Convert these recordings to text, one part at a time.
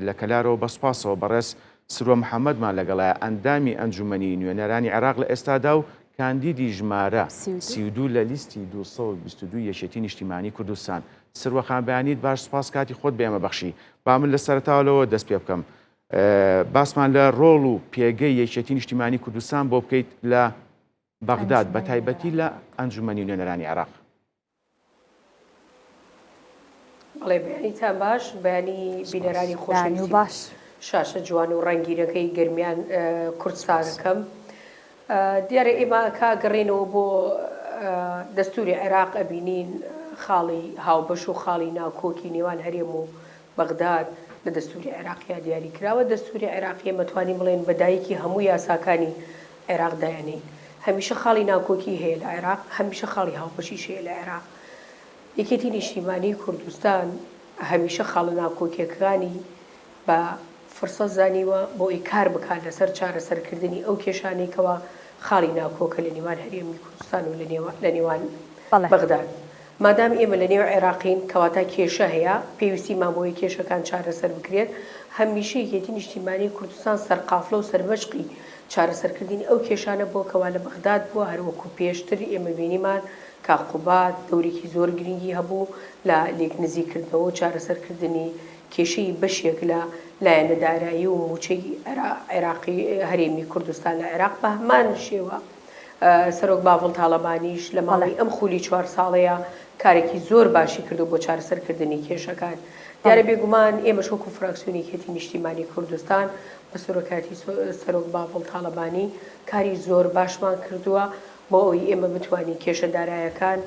لە کەلارەوە بەسپاسەوە بەڕێز سروە محەممەدمان لەگەڵایە ئەندامی ئەنجومەنی نوێنەرانی عێراق لە ئێستادا و کاندیدی ژمارە 32 لە لیستی 222 یەکێتی نیشتیمانی کوردستان. سروەخان بەیانیت باش سپاس کاتی خۆت بێمە بەخشی. با من لە سەرەتاوەوە دەست پێ بکەم. باسمان لە ڕۆڵ و پێگەی یەکێتی نیشتیمانی کوردستان بۆ بکەیت لە بەغداد بە تایبەتی لە ئەنجومەنی نوێنەرانی عێراق. بەڵێ بەیانیتان باش، بەیانی بینەرانی خۆشەویستی باش شاشە جوان و ڕەنگیرەکەی گرمیان کوردستانەکەم. دیارە ئێمە کاگەڕێنەوە بۆ دەستوری عێراق ئەبینین خاڵی هاوبەش و خاڵی ناوکۆکی نێوان هەرێم و بەغداد لە دەستوری عێراقیا دیاری کراوە. دەستوری عێراقیە مەتوانین بڵێن بەدایکی هەموو یاساکانی عێراق دایانەین. هەمیشە خاڵی ناوکۆکی هەیە لە عێراق، هەمیشە خاڵی هاوبەشیش هەیە لە عێراق. یەکێتی نیشتیمانی کوردستان هەمیشە خاڵە ناوکۆکیەکانی بە فرسە زانیوە بۆ ئەی کار بکات لەسەر چارەسەرکردنی ئەو کێشانێکەوە خاڵی ناوکۆکە لە نێوان هەرێمی کوردستان و لە نێوان بەغداد. مادام ئێمە لە نێو عێراقین کەواتە کێشە هەیە، پێویستیمان بۆی کێشەکان چارەسەر بکرێت. هەمیشە یەکێتی نیشتیمانی کوردستان سەرقافڵە و سەربەشقی چارەسەرکردنی ئەو کێشانە بۆ کەوا لە بەغداد بووە. هەروەکو پێشتر ئێمە بینیمان کاقوبات دەورێکی زۆر گرنگی هەبوو لە لێک نزیکردنەوە و چارەسەرکردنی کێشەی بەشێک لە لایەنەدارایی و موچەی عێراقی هەرێمی کوردستان لە عێراق بە هەمان شێوە سەرۆک باڤڵ تاڵەبانیش لە ماڵی ئەم خولی 4 ساڵەیە کارێکی زۆر باشی کردو بۆ چارەسەرکردنی کێشەکان. دیارە بێگومان ئێمە شۆک و فراکسیۆنی یەکێتی نیشتیمانی کوردستان بە سەرۆکاتی سەرۆک باڤڵ تاڵەبانی کاری زۆر باشمان کردووە بۆ ئەوی ئێمە بتوانین کێشە دارایەکان،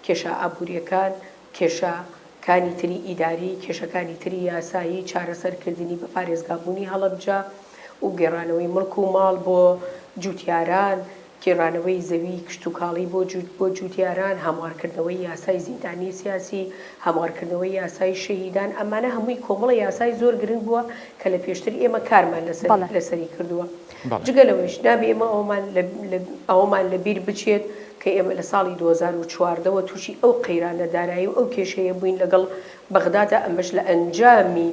کێشە ئابوووریەکان، کێشەکانی تری ئیداری، کێشەکانی تری یاسایی، چارەسەرکردنی بە پارێزگابوونی هەڵەبجە و گێڕانەوەی مڵک و ماڵ بۆ جوتیاران، گێڕانەوەی زەوی کشت و کاڵی بۆ جوتیاران، هەموارکردنەوەی یاسای زیندانی سیاسی، هەموارکردنەوەی یاسای شەهیدان. ئەمانە هەمووی کۆمەڵە یاسای زۆر گرنگ بووە کە لە پێشتر ئێمە کارمان لەسەری کردووە. جگەلەوەیش نابێ ئێمە ئەومان لەبیر بچێت کە ئێمە لە ساڵی 2014ەوە تووشی ئەو قەیرانە دارایی و ئەو کێشەیە بووین لەگەڵ بەغدادە. ئەمەش لە ئەنجامی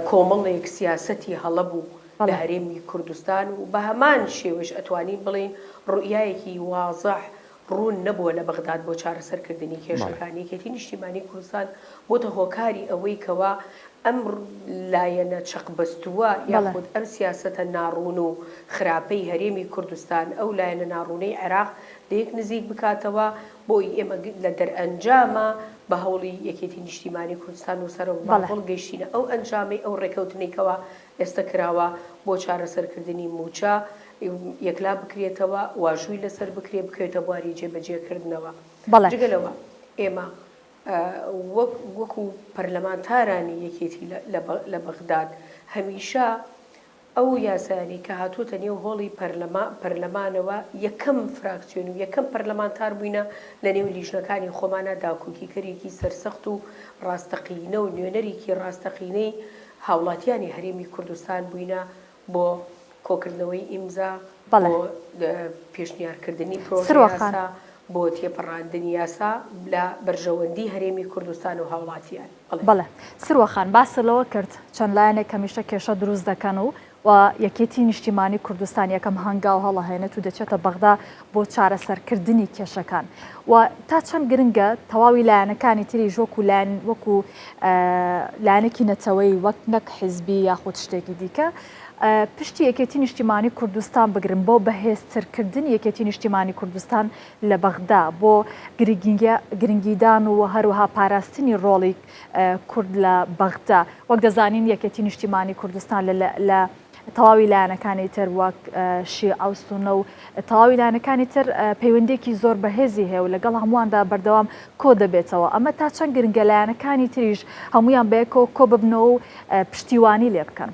کۆمەڵێک سیاسەتی هەڵەبوو لە هەرێمی کوردستان و بە هەمان شێوەش ئەتوانین بڵێن ڕوئیایەکی وازەح ڕوون نەبووە لە بەغداد بۆ چارەسەرکردنی کێشەکانی. یەکێتی نیشتیمانی کوردستان بۆتە هۆکاری ئەوەی کەوا ئەم لایەنە چەقبەستووە یاخود ئەم سیاسەتە ناڕوون و خراپەی هەرێمی کوردستان ئەو لایەنە ناڕوونەی عێراق لە یەک نزیک بکاتەوە بۆی ئێمە لە دەرئەنجامە بە هەوڵی یەکێتی نیشتیمانی کوردستان و سەرۆک باڤڵ گەیشتینە ئەو ئەنجامی ئەو ڕێکەوتنێکەوە ئێستا کراوە بۆ چارەسەرکردنی موچە یەکلا بکرێتەوە، واژووی لەسەر بکرێتە بواری جێبەجێکردنەوە. جگەلەوە ئێمە وەکو پەرلەمانتارانی یەکێتی لە بەغداد هەمیشە ئەو یاسانی کە هاتووتە نێو هۆڵی پەرلەمانەوە یەکەم فراکسیۆن و یەکەم پەرلەمانتار بووینە لە نێو لیژنەکانی خۆمانە داکۆکیکەرێکی سەرسەخت و ڕاستەقینە و نوێنەرێکی ڕاستەقینەی هاوڵاتیانی هەرێمی کوردستان بووینە بۆ کۆکردنەوەی ئیمزا، بۆ پێشنیارکردنی پرۆژە بۆ تێپەڕاندنی یاسا لە بەرژەوەندی هەرێمی کوردستان و هاوڵاتیان. بەڵێ سروەخان باسەوە کرد چەند لایەنێک هەمیشە کێشە دروست دەکەن و یەکێتی نیشتیمانی کوردستان یەکەم هەنگاو هەڵەهێنێت و دەچێتە بەغدا بۆ چارەسەرکردنی کێشەکان و تا چەند گرنگە تەواوی لایەنەکانی تری وەکو لایەنێکی نەتەوەی وەک نەک حیزبی یاخود شتێکی دیکە پشتی یەکێتی نیشتیمانی کوردستان بگرن بۆ بەهێزترکردن یەکێتی نیشتیمانی کوردستان لە بەغدا بۆ گرنگیدان و هەروەها پاراستنی ڕۆڵی کورد لە بەغدا. وەک دەزانین یەکێتی نیشتیمانی کوردستان لە تەواوی لایەنەکانی تر وەک شیعە و سونە و تەواوی لایەنەکانی تر پەیوەندێکی زۆر بەهێزی هەیە و لەگەڵ هەموواندا بەردەوام کۆ دەبێتەوە. ئەمە تا چەند گرنگە لایەنەکانی تریش هەمویان بەیەکەوە کۆ ببنەوە و پشتیوانی لێ بکەن.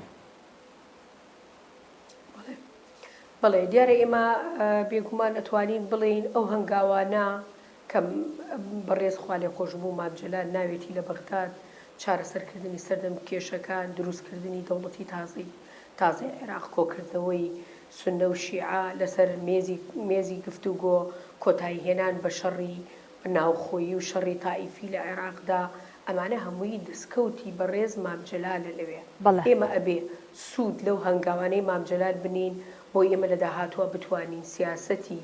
بەڵێ دیارە ئێمە بێگومان ئەتوانین بڵین ئەو هەنگاوانە کە بەڕێزخوا لێ خۆشببوو مامجلال ناوێتی لە بەغداد چارەسەرکردنی سەردەم کێشەکان، دروستکردنی دەوڵەتی تازای عێراق، کۆکردنەوەی سونە و شیعە لەسەر مێزی گفتوگۆ، کۆتایی هێنان بە شەڕی ناوخۆیی و شەڕی تائیفی لە عێراقدا، ئەمانە هەمووی دەستکەوتی بەڕێز مامجلالە لەوێ بەڵێ. ئێمە ئەبێ سوود لەو هەنگاوانەی مامجلال بنین بۆ ئێمە لە داهاتوە بتوانین سیاسەتی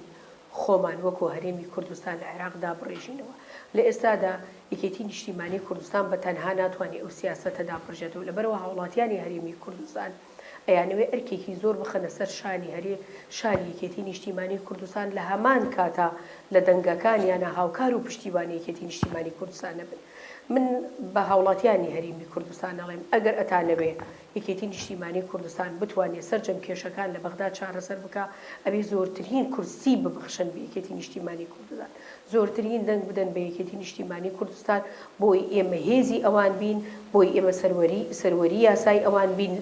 خۆمان وەکو هەرێمی کوردستان لە عێراقدا بڕێژینەوە. لە ئێستادا یەکێتی نیشتیمانی کوردستان بە تەنها ناتوانێت ئەو سیاسەتە داپڕژێتەوە لەبەرەوە هاوڵاتیانی هەرێمی کوردستان ئەیانەوێ ئەرکێکی زۆر بخەنە سەر شانی یەکێتی نیشتیمانی کوردستان لە هەمان کاتا لە دەنگەکانیانە هاوکار و پشتیوانی یەکێتی نیشتیمانی کوردستان نەبن. من بە هاوڵاتیانی هەرێمی کوردستان ئەڵێم ئەگەر ئەتانەوێ یەکێتی نیشتیمانی کوردستان بتوانێت سەرجەم کێشەکان لە بەغدا چارەسەر بکە ئەبێ زۆرترین کورسی ببخشن بە یەکێتی نیشتیمانی کوردستان، زۆرترین دەنگ بدەن بە یەکێتی نیشتیمانی کوردستان بۆی ئێمە هێزی ئەوان بین، بۆی ئێمە سەروەری یاسای ئەوان بین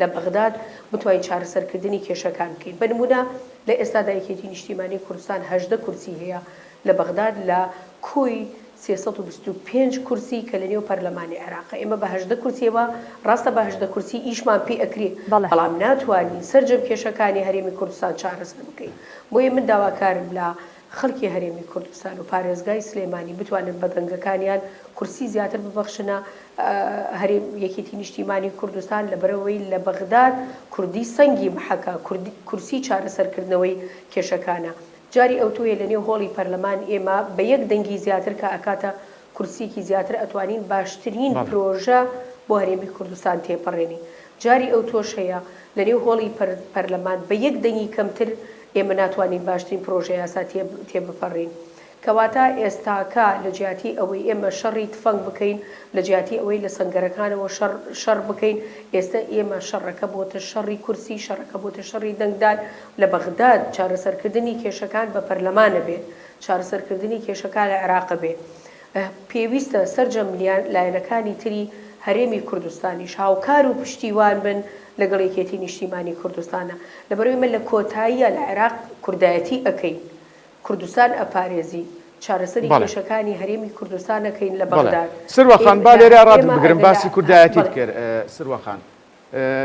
لە بەغداد بتوانین چارەسەرکردنی کێشەکان بکەین. بە نمونە لە ئێستادا یەکێتی نیشتیمانی کوردستان 18 کورسی هەیە لە بەغداد لە کۆی 325 کورسی کە لە نێو پەرلەمانی عێراق. ئێمە بە 18 کورسیەوە ڕاستە بە 18 کورسی ئیشمان پێ ئەکرێ، بەڵام ناتوانین سەرجەم کێشەکانی هەرێمی کوردستان چارەسەر بکەین. بۆیە من داواکارم لە خەڵکی هەرێمی کوردستان و پارێزگای سلێمانی بتوانن بە دەنگەکانیان کورسی زیاتر ببەخشنە هەرێم یەکێتی نیشتیمانی کوردستان لەبەرەوەی لە بەغداد کوردی سەنگی محەکە کورسی چارەسەرکردنەوەی کێشەکانە. جاری ئەوتویە لە نێو هۆڵی پەرلەمان ئێمە بە یەک دەنگی زیاتر کە ئەکاتە کورسیکی زیاتر ئەتوانین باشترین پرۆژە بۆ هەرێمی کوردستان تێپەڕێنی. جاری ئەو تۆش هەیە لە نێو هۆڵی پەرلەمان بە یەک دەنگی کەمتر ئێمە ناتوانین باشترین پرۆژە یاسا تێبپەڕین. کەواتە ئێستاکە لە جیاتی ئەوەی ئێمە شەڕی تفەنگ بکەین، لە جیاتی ئەوەی لە سەنگەرەکانەوە شەڕ بکەین، ئێستا ئێمە شەڕەکە بۆتە شەڕی کورسی، شەڕەکە بۆتە شەڕی دەنگدان. لە بەغداد چارەسەرکردنی کێشەکان بە پەرلەمانە بێت، چارەسەرکردنی کێشەکان لە عێراق بێت. پێویستە سەرجەم لایەنەکانی تری هەرێمی کوردستانیش هاوکار و پشتیوان بن لەگەڵ یەکێتی نیشتیمانی کوردستانە. لەبەرەوەی من لە کۆتاییە لە عێراق کوردایەتی ئەکەین، کوردستان ئەپارێزی، چارەسەری کێشەکانی هەرێمی کوردستان ئەکەین لە بەغداد. سروەخان با لێرە ڕات بگرم باسی کوردایەتیت کرد. سروەخان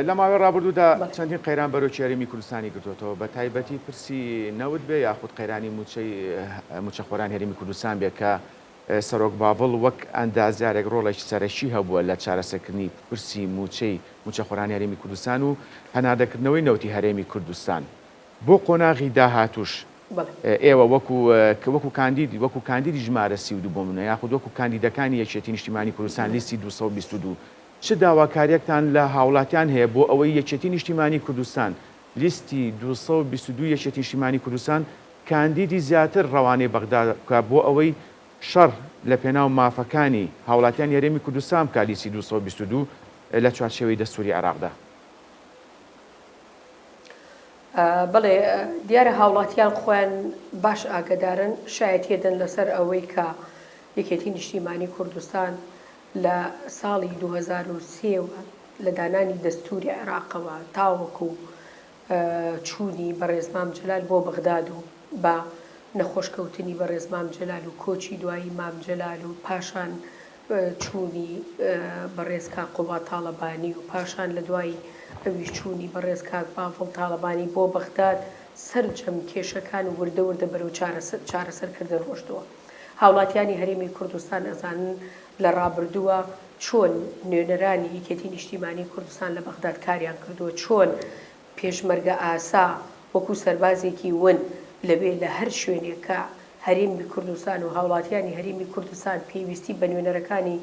لە ماوەی ڕابردوودا چەندین قەیران بەرەوکی هەرێمی کوردستانی گرتوێتەوە، بە تایبەتی پرسی نەوت بێ یاخود قەیرانی موچەخۆران هەرێمی کوردستان بێ کە سەرۆک باڤڵ وەک ئەندازیارێک ڕۆڵێکی سەرەکی هەبووە لە چارەسەرکردنی پرسی موچەخۆرانی هەرێمی کوردستان و هەنادەکردنەوەی نەوتی هەرێمی کوردستان. بۆ قۆناغی داهاتوش ئێوە وەکو کاندیدی ژمارە 32 بۆ منە یاخود وەکو کاندیدەکانی یەکێتی نیشتیمانی کوردستان لیستی 222 چ داواکاریەکتان لە هاوڵاتیان هەیە بۆ ئەوەی یەکێتی نیشتیمانی کوردستان لیستی 222 یەکێتی نیشتیمانی کوردستان کاندیدی زیاتر ڕەوانەی بەغدا بۆ ئەوەی شەڕ لە پێناو مافەکانی هاوڵاتیان هەرێمی کوردستان بکە لیستی 222 لە چوارچێوەی دەستوری عێراقدا؟ بڵێ دیارە هاوڵاتیان خۆیان باش ئاگدارن، شایەتێدەن لەسەر ئەوەی کە یەکێتی نیشتیمانی کوردستان لە ساڵی 2023 لە دانانی دەستوری عێراقەوە تاوەکو چوونی بەڕێز مامجلال بۆ بەغداد و بە نەخۆشکەوتنی بەڕێز مامجلال و کۆچی دوایی مامجلال و پاشان چوونی بەڕێز کاک قوبا تاڵەبانی و پاشان لە دوای ئەویش چوونی بەڕێز کاک باڤڵ تاڵەبانی بۆ بەغداد سەرجەم کێشەکان و وردە وردە بەرەو چارەسەرکردن ڕۆشتووە. هاوڵاتیانی هەرێمی کوردستان ئەزانن لە ڕابردووە چۆن نوێنەرانی یەکێتی نیشتیمانی کوردستان لە بەغداد کاریان کردووە، چۆن پێشمەرگە ئاسا وەکو سەربازێکی ون لەبێ لە هەر شوێنێکە هەرێمی کوردستان و هاوڵاتیانی هەرێمی کوردستان پێویستی بە نوێنەرەکانی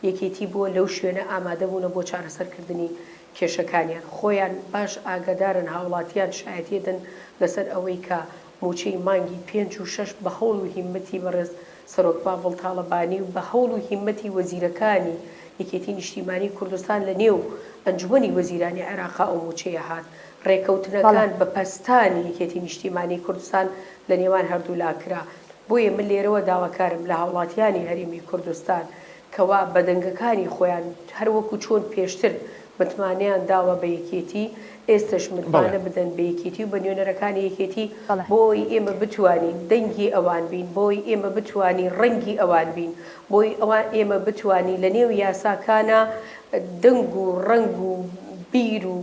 یەکێتی بووە لەو شوێنە ئامادە بوونە بۆ چارەسەرکردنی کێشەکانیان. خۆیان باش ئاگدارن، هاوڵاتیان شایەتێدن لەسەر ئەوەی کە موچەی مانگی 5 و 6 بە هەوڵ و هیممەتی بەڕێز سەرۆک باڤڵ تاڵەبانی و بە هەوڵ و هیممەتی وەزیرەکانی یەکێتی نیشتیمانی کوردستان لە نێو ئەنجومەنی وەزیرانی عێراق ئەو موچەیە هات. ڕێکەوتنەکان بە پەستانی یەکێتی نیشتیمانی کوردستان لە نێوان هەردوو لاکرا. بۆیە من لێرەوە داواکارم لە هاوڵاتیانی هەرێمی کوردستان کەوا بەدەنگەکانی خۆیان هەروەکو چۆن پێشتر متمانیان داوە بە یەکێتی، ئێستش متمانە بدەن بە یەکێتی و بە نوێنەرەکانی یەکێتی بۆی ئێمە بتوانین دەنگی ئەوان بین، بۆی ئێمە بتوانین ڕەنگی ئەوان بین، بۆی ئەوان ئێمە بتوانین لە نێو یاساکانە دەنگ و ڕەنگ و بیر و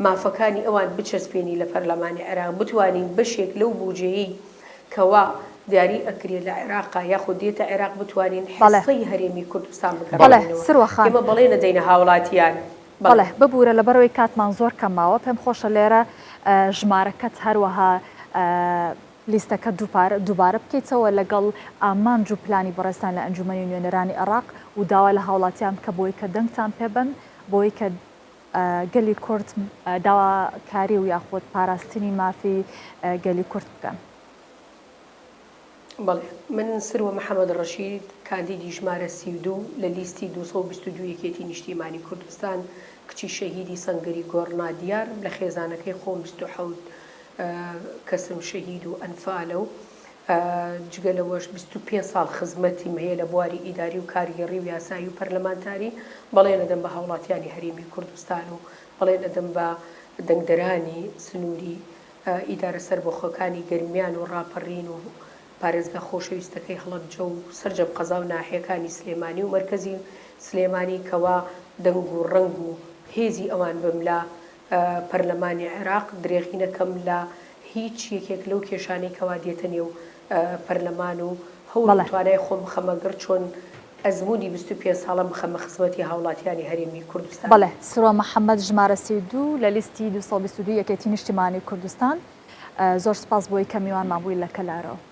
مافەکانی ئەوان بچەسپێنی لە پەرلەمانی عێراق، بتوانین بەشێک لەو بودجەیەی کەوا دیاری ئەکرێت لە عێراقا یاخود دێتە عێراق بتوانین حسەی هەرێمی کوردستان بگەڕێنەوە. سروەخان ئێمە بەڵێ نەدەینە هاوڵاتیان. بەڵێ ببوورە لەبەرەوەی کاتمان زۆر کەماوە پێم خۆشە لێرە ژمارەکەت هەروەها لیستەکە دووبارە بکەیتەوە لەگەڵ ئامانج و پلانی بەڕێستان لە ئەنجومەنی نوێنەرانی عێراق و داوا لە هاوڵاتیان کە بۆی کە دەنگتان پێبن بۆی کە گەلی کورد داواکاری و یاخود پاراستنی مافی گەلی کورد بکەن. بەڵێ من سروە محەممەد ڕەشید کاندیدی ژمارە 32 لە لیستی 222 یەکێتی نیشتیمانی کوردستان کچی شەهیدی سەنگەری گۆڕنا دیار لە خێزانەکەی خۆم 27 کەسم شەهید و ئەنفالە و جگە لەوەش 25 ساڵ خزمەتی هەیە لە بواری ئیداری و کاریگەڕی و یاسایی و پەرلەمانتاری بەڵێ نەدەم بە هاوڵاتیانی هەرێمی کوردستان و بەڵێ نەدەم بە دەنگدەرانی سنووری ئیدارە سەربەخۆکانی گەرمیان و ڕاپەڕین و پارێزگا خۆشەویستەکەی هەڵەبجە و سەرجەم قەزا و ناحیەکانی سلێمانی و مەرکەزی سلێمانی کەوا دەنگ و ڕنگ و هێزی ئەوان بملا پەرلەمانی عێراق درێغینەکەم لە هیچ یەکێک لەو کێشانەی کەوا دێتە نێو پەرلەمان و هەوڵ توانای خۆم خەمەگەر چۆن ئەزمموی 25 ساڵم بخەمە خزمەتی هاوڵاتیانی هەرێمی کوردستان. بەڵێ سروە محەممەد ژمارە 32 لە لیستی 222 یەکێتی نیشتیمانی کوردستان زۆر سپاس بۆی کە میوان مابووی لە کەلارەوە.